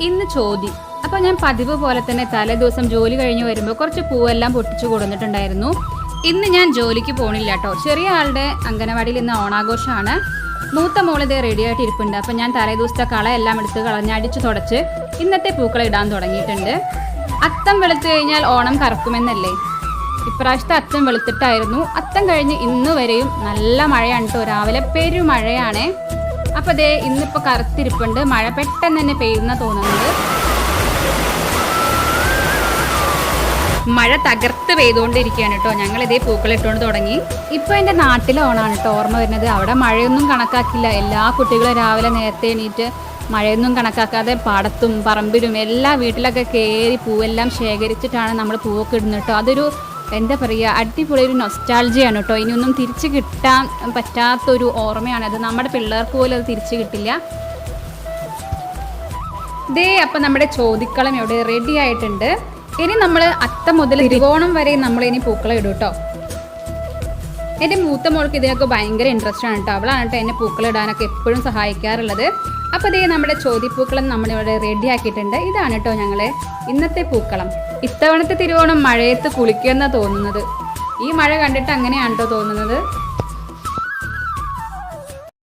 ഇന്ന് ചോതി. അപ്പോൾ ഞാൻ പതിവ് പോലെ തന്നെ തലേ ദിവസം ജോലി കഴിഞ്ഞ് വരുമ്പോൾ കുറച്ച് പൂവെല്ലാം പൊട്ടിച്ചു കൊടുത്തിട്ടുണ്ടായിരുന്നു. ഇന്ന് ഞാൻ ജോലിക്ക് പോണില്ല കേട്ടോ. ചെറിയ ആളുടെ അംഗനവാടിയിൽ ഇന്ന് ഓണാഘോഷമാണ്. മൂത്ത മോളിതേ റെഡി ആയിട്ട് ഇരിപ്പുണ്ട്. അപ്പം ഞാൻ തലേ ദിവസത്തെ കളയെല്ലാം എടുത്ത് കളഞ്ഞടിച്ച് തുടച്ച് ഇന്നത്തെ പൂക്കൾ ഇടാൻ തുടങ്ങിയിട്ടുണ്ട്. അത്തം വെളുത്തു കഴിഞ്ഞാൽ ഓണം കറക്കുമെന്നല്ലേ. ഇപ്രാവശ്യത്തെ അത്തം വെളുത്തിട്ടായിരുന്നു. അത്തം കഴിഞ്ഞ് ഇന്ന് വരെയും നല്ല മഴയാണ് കേട്ടോ. രാവിലെ പെരുമഴയാണ്. അപ്പോൾ ദേ ഇന്നിപ്പോൾ കറുത്തിരിപ്പുണ്ട്. മഴ പെട്ടെന്ന് തന്നെ പെയ്യുന്ന തോന്നുന്നുണ്ട്. മഴ തകർത്ത് പെയ്തുകൊണ്ടിരിക്കുകയാണ് കേട്ടോ. ഞങ്ങൾ ഇതേ പൂക്കൾ ഇട്ടുകൊണ്ട് തുടങ്ങി. ഇപ്പോൾ എൻ്റെ നാട്ടിലെ ഓണാണ് കേട്ടോ ഓർമ്മ വരുന്നത്. അവിടെ മഴയൊന്നും കണക്കാക്കില്ല. എല്ലാ കുട്ടികളും രാവിലെ നേരത്തെ എണീറ്റ് മഴയൊന്നും കണക്കാക്കാതെ പാടത്തും പറമ്പിലും എല്ലാ വീട്ടിലൊക്കെ കയറി പൂവെല്ലാം ശേഖരിച്ചിട്ടാണ് നമ്മൾ പൂവൊക്കെ ഇടുന്നത് കേട്ടോ. അതൊരു എന്താ പറയുക, അടിപൊളി ഒരു നൊസ്റ്റാൾജിയാണ് കേട്ടോ. ഇനിയൊന്നും തിരിച്ച് കിട്ടാൻ പറ്റാത്തൊരു ഓർമ്മയാണത്. നമ്മുടെ പിള്ളേർക്ക് പോലും അത് തിരിച്ച് കിട്ടില്ല. ദേ അപ്പം നമ്മുടെ ചോദിക്കളം ഇവിടെ റെഡി ആയിട്ടുണ്ട്. ഇനി നമ്മൾ അത്തം മുതൽ തിരുവോണം വരെ നമ്മൾ ഇനി പൂക്കളം ഇടും കേട്ടോ. എൻ്റെ മൂത്ത മോൾക്ക് ഇതിനൊക്കെ ഭയങ്കര ഇൻട്രസ്റ്റ് ആണ് കേട്ടോ. അവളാണ് കേട്ടോ എന്നെ പൂക്കളം ഇടാനൊക്കെ എപ്പോഴും സഹായിക്കാറുള്ളത്. അപ്പോൾ ഇതേ നമ്മുടെ ചോദിപ്പൂക്കളം നമ്മളിവിടെ റെഡി ആക്കിയിട്ടുണ്ട്. ഇതാണ് കേട്ടോ ഞങ്ങളെ ഇന്നത്തെ പൂക്കളം. ഇത്തവണത്തെ തിരുവോണം മഴയത്ത് കുളിക്കുമെന്നാണ് തോന്നുന്നത്. ഈ മഴ കണ്ടിട്ട് അങ്ങനെയാണ് കേട്ടോ തോന്നുന്നത്.